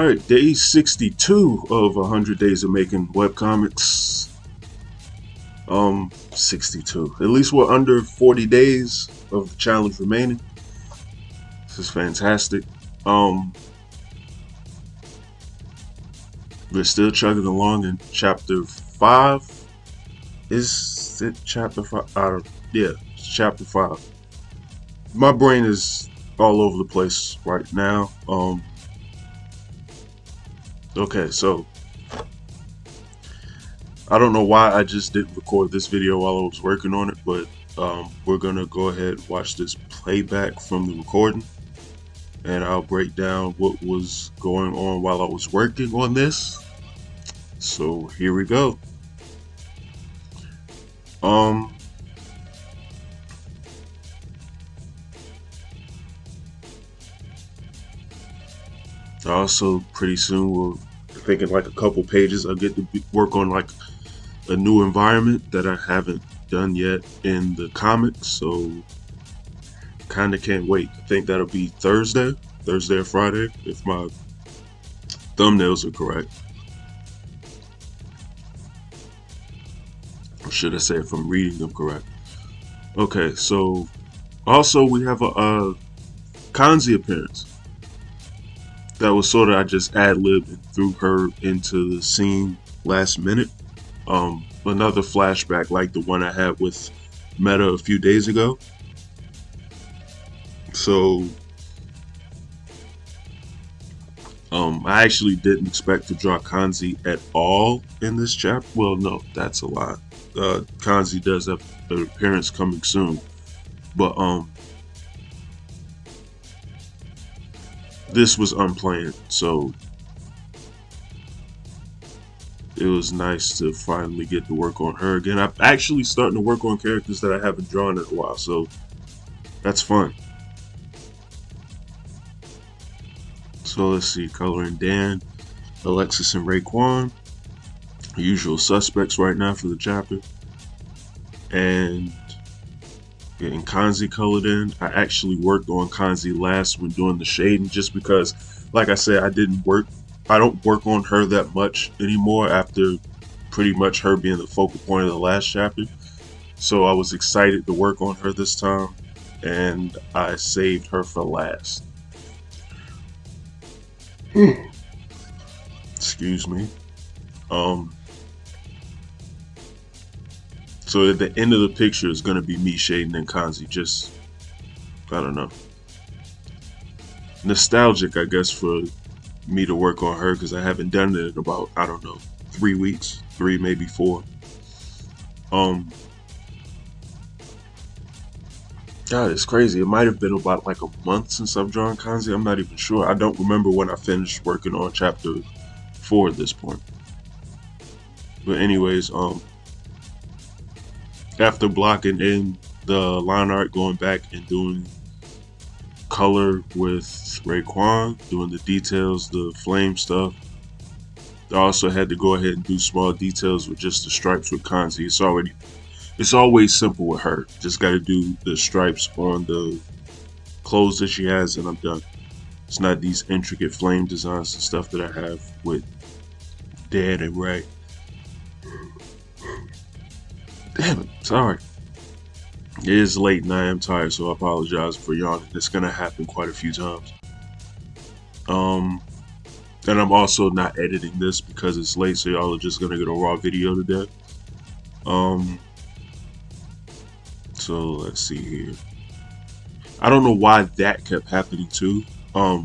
Alright, day 62 of 100 days of making webcomics. 62. At least we're under 40 days of the challenge remaining. This is fantastic. We're still chugging along in chapter 5. Is it chapter 5? Yeah, it's chapter 5. My brain is all over the place right now. Okay, so I don't know why I just didn't record this video while I was working on it, but we're gonna go ahead and watch this playback from the recording, and I'll break down what was going on while I was working on this. So here we go. Also pretty soon we'll, I think in like a couple pages, I'll get to work on like a new environment that I haven't done yet in the comics, so kind of can't wait. I think that'll be Thursday or Friday if my thumbnails are correct. Or should I say if I'm reading them correct? Okay, so also we have a Kanzi appearance. That was sort of, I just ad-libbed and threw her into the scene last minute. Another flashback like the one I had with Meta a few days ago. So I actually didn't expect to draw Kanzi at all in this chapter. Well, no, that's a lie. Kanzi does have an appearance coming soon, but this was unplanned, so it was nice to finally get to work on her again. I'm actually starting to work on characters that I haven't drawn in a while, so that's fun. So let's see, coloring Dan, Alexis, and Raekwon. Usual suspects right now for the chapter. And getting Kanzi colored in. I actually worked on Kanzi last when doing the shading, just because, like I said, I don't work on her that much anymore after pretty much her being the focal point of the last chapter. So I was excited to work on her this time, and I saved her for last. Excuse me. So at the end of the picture is going to be me shading and Kanzi. Just, I don't know, nostalgic, I guess, for me to work on her, because I haven't done it in about, I don't know, 3 weeks, 3, maybe 4. God, it's crazy. It might have been about like a month since I've drawn Kanzi. I'm not even sure. I don't remember when I finished working on chapter 4 at this point. But anyways, after blocking in the line art, going back and doing color with Raekwon, doing the details, the flame stuff. I also had to go ahead and do small details with just the stripes with Kanzi. It's always simple with her. Just got to do the stripes on the clothes that she has, and I'm done. It's not these intricate flame designs and stuff that I have with Dan and Ray. Damn it, sorry. It is late and I am tired, so I apologize for yawning. It's gonna happen quite a few times. And I'm also not editing this because it's late, so y'all are just gonna get a raw video today. So let's see here. I don't know why that kept happening too. I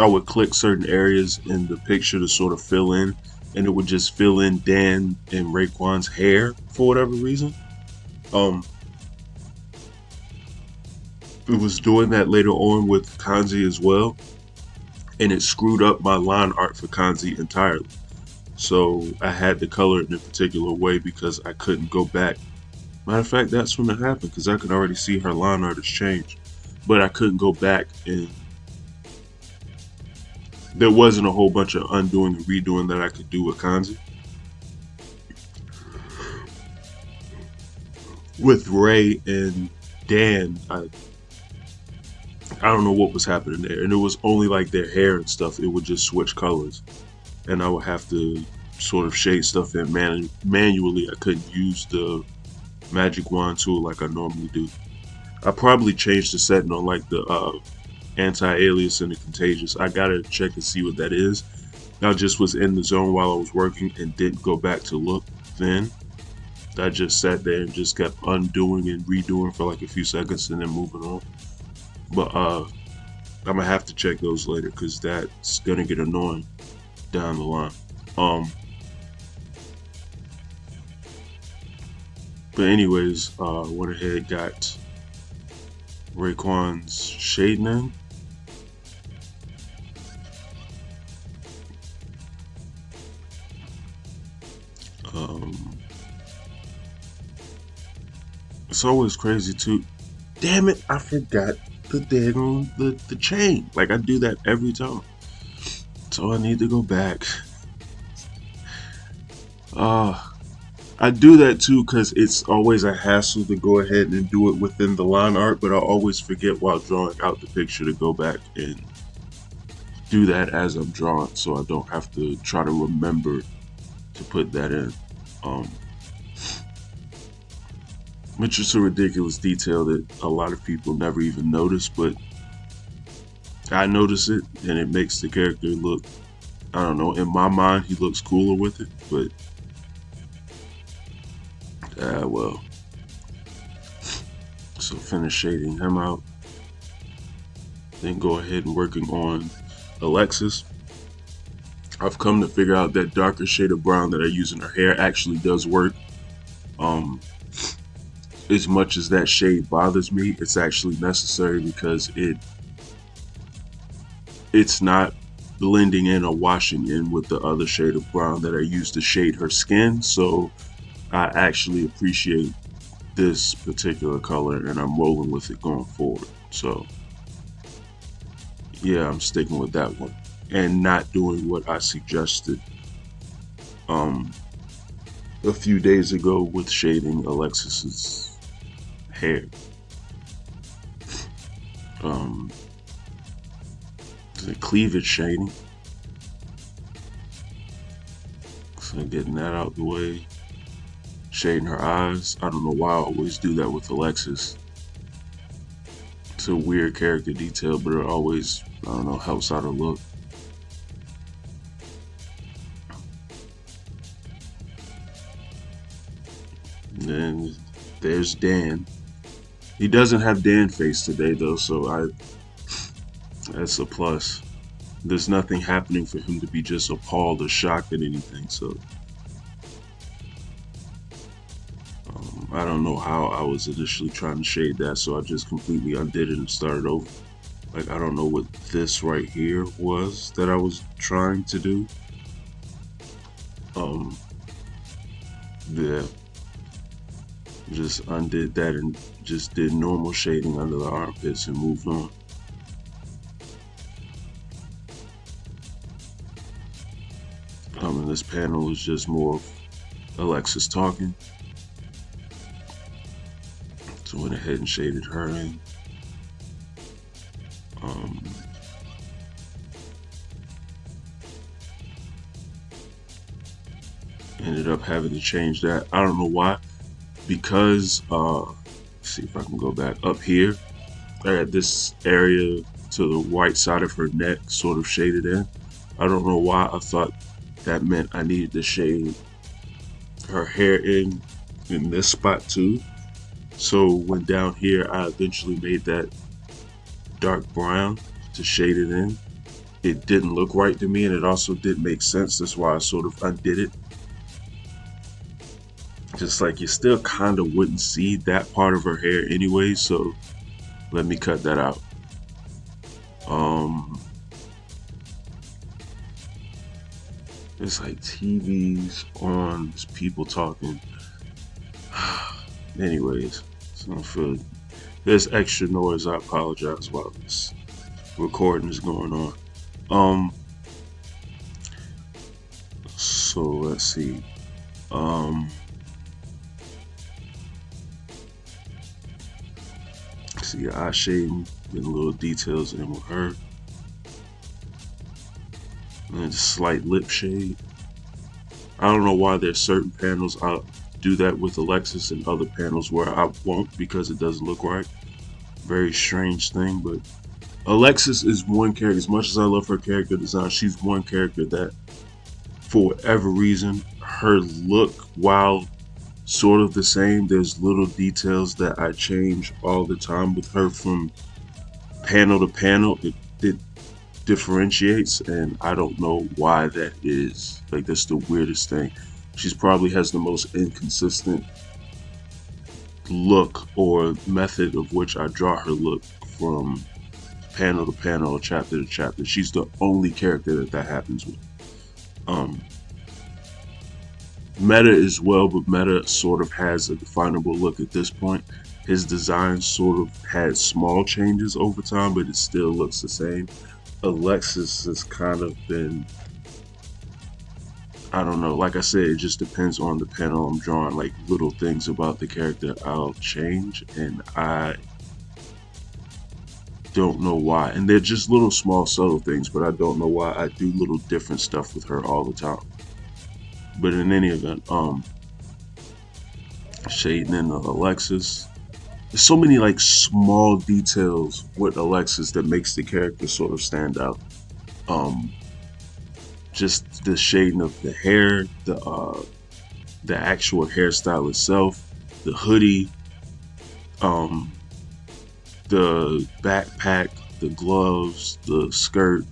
would click certain areas in the picture to sort of fill in, and it would just fill in Dan and Raekwon's hair for whatever reason. It was doing that later on with Kanzi as well, and it screwed up my line art for Kanzi entirely. So I had to color it in a particular way because I couldn't go back. Matter of fact, that's when it happened, because I could already see her line art has changed, but I couldn't go back, and there wasn't a whole bunch of undoing and redoing that I could do with Kanzi. With Ray and Dan, I I don't know what was happening there, and it was only like their hair and stuff. It would just switch colors, and I would have to sort of shade stuff in manually. I couldn't use the magic wand tool like I normally do. I probably changed the setting on like the anti-alias and the contagious. I gotta check and see what that is. I just was in the zone while I was working and didn't go back to look then. I just sat there and just kept undoing and redoing for like a few seconds and then moving on. But I'm gonna have to check those later because that's gonna get annoying down the line. Um, but anyways, went ahead, got Raekwon's shading in. Um, it's always crazy too. Damn it, I forgot the daggone the chain. Like I do that every time. So I need to go back. Uh I do that too because it's always a hassle to go ahead and do it within the line art, but I always forget while drawing out the picture to go back and do that as I'm drawing so I don't have to try to remember to put that in. Um, which is a ridiculous detail that a lot of people never even notice, but I notice it and it makes the character look, I don't know, in my mind he looks cooler with it, but well. So finish shading him out. Then go ahead and working on Alexis. I've come to figure out that darker shade of brown that I use in her hair actually does work. Um, as much as that shade bothers me, it's actually necessary because it's not blending in or washing in with the other shade of brown that I use to shade her skin. So I actually appreciate this particular color and I'm rolling with it going forward. So yeah, I'm sticking with that one and not doing what I suggested um a few days ago with shading Alexis's hair. Um the cleavage shading. So getting that out the way. Shading her eyes. I don't know why I always do that with Alexis. It's a weird character detail, but it always, I don't know, helps out her look. And then there's Dan. He doesn't have Dan face today though, so that's a plus. There's nothing happening for him to be just appalled or shocked at anything, so I don't know how I was initially trying to shade that, so I just completely undid it and started over. Like, I don't know what this right here was that I was trying to do. Yeah, just undid that and just did normal shading under the armpits and moved on. And this panel is just more of Alexis talking. So went ahead and shaded her in. Ended up having to change that. I don't know why. Because, let's see if I can go back up here. I had this area to the white side of her neck sort of shaded in. I don't know why I thought that meant I needed to shade her hair in this spot too. So when down here, I eventually made that dark brown to shade it in. It didn't look right to me, and it also didn't make sense. That's why I sort of undid it. Just like you still kind of wouldn't see that part of her hair anyway, so let me cut that out. It's like TVs on, there's people talking. Anyways, so for there's extra noise, I apologize while this recording is going on. So let's see. See eye shading, getting little details in with her. And just slight lip shade. I don't know why there's certain panels I'll do that with Alexis and other panels where I won't because it doesn't look right. Very strange thing, but Alexis is one character. As much as I love her character design, she's one character that, for whatever reason, her look, while sort of the same, there's little details that I change all the time with her from panel to panel. It differentiates, and I don't know why that is. Like, that's the weirdest thing. She's probably has the most inconsistent look or method of which I draw her look from panel to panel, chapter to chapter. She's the only character that happens with. Um, Meta as well, but Meta sort of has a definable look at this point. His design sort of had small changes over time, but it still looks the same. Alexis has kind of been, I don't know, like I said, it just depends on the panel I'm drawing. Like, little things about the character I'll change, and I don't know why. And they're just little small subtle things, but I don't know why I do little different stuff with her all the time. But in any event, shading in Alexis. There's so many like small details with Alexis that makes the character sort of stand out. Um, just the shading of the hair, the actual hairstyle itself, the hoodie, um, the backpack, the gloves, the skirt.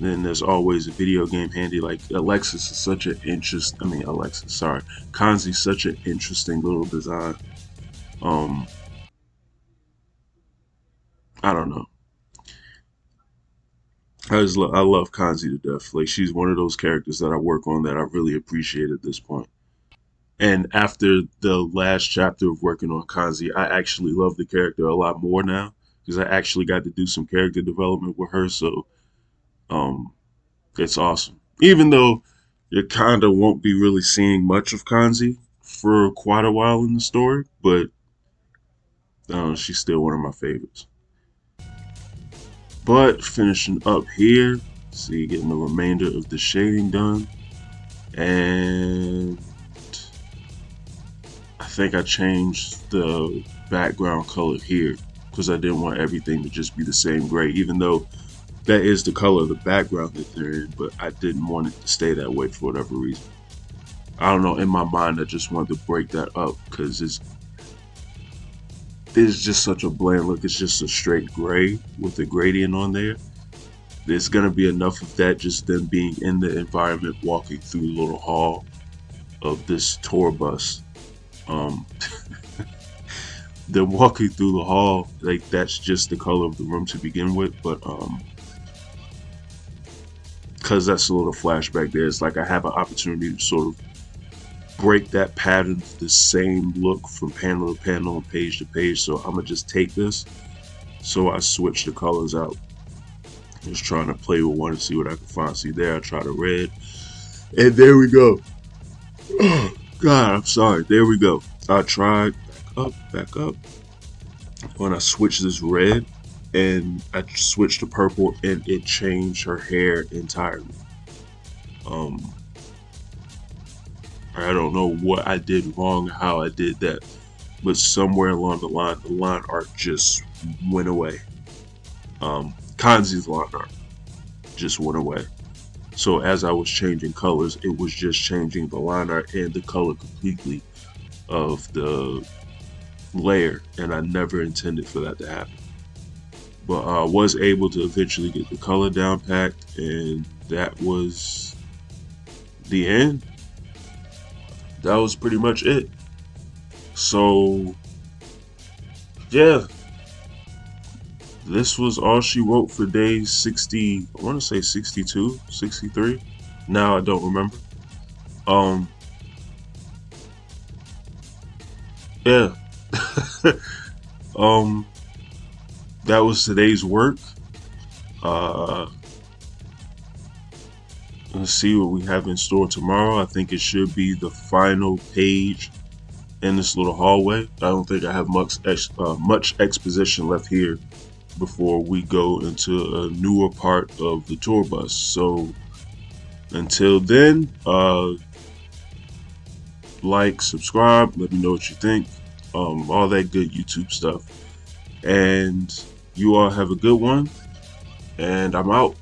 Then there's always a video game handy. Like Alexis is such an Kanzi's such an interesting little design. Um, I don't know. I love Kanzi to death. Like she's one of those characters that I work on that I really appreciate at this point. And after the last chapter of working on Kanzi, I actually love the character a lot more now because I actually got to do some character development with her. So um, it's awesome. Even though you kind of won't be really seeing much of Kanzi for quite a while in the story, but she's still one of my favorites. But finishing up here, see, getting the remainder of the shading done. And I think I changed the background color here because I didn't want everything to just be the same gray, even though that is the color of the background that they're in, but I didn't want it to stay that way for whatever reason. I don't know, in my mind, I just wanted to break that up because it's just such a bland look. It's just a straight gray with a gradient on there. There's gonna be enough of that just them being in the environment, walking through the little hall of this tour bus. Um, them walking through the hall, like that's just the color of the room to begin with. But because that's a little flashback there, it's like I have an opportunity to sort of break that pattern, the same look from panel to panel and page to page. So I'm gonna just take this. So I switch the colors out. Just trying to play with one and see what I can find. See there, I try the red, and there we go. Oh God, I'm sorry. There we go. I tried back up. When I switched this red, and I switched to purple, and it changed her hair entirely. Um, I don't know what I did wrong, how I did that, but somewhere along the line art just went away. Kanzi's line art just went away. So as I was changing colors, it was just changing the line art and the color completely of the layer, and I never intended for that to happen. But I was able to eventually get the color down packed, and that was the end. That was pretty much it. So yeah, this was all she wrote for day 60. I want to say 62, 63. Now I don't remember. Um, yeah. um, that was today's work. Uh, let's see what we have in store tomorrow. I think it should be the final page in this little hallway. I don't think I have much exposition left here before we go into a newer part of the tour bus. So until then, like, subscribe, let me know what you think, all that good YouTube stuff. And you all have a good one, and I'm out.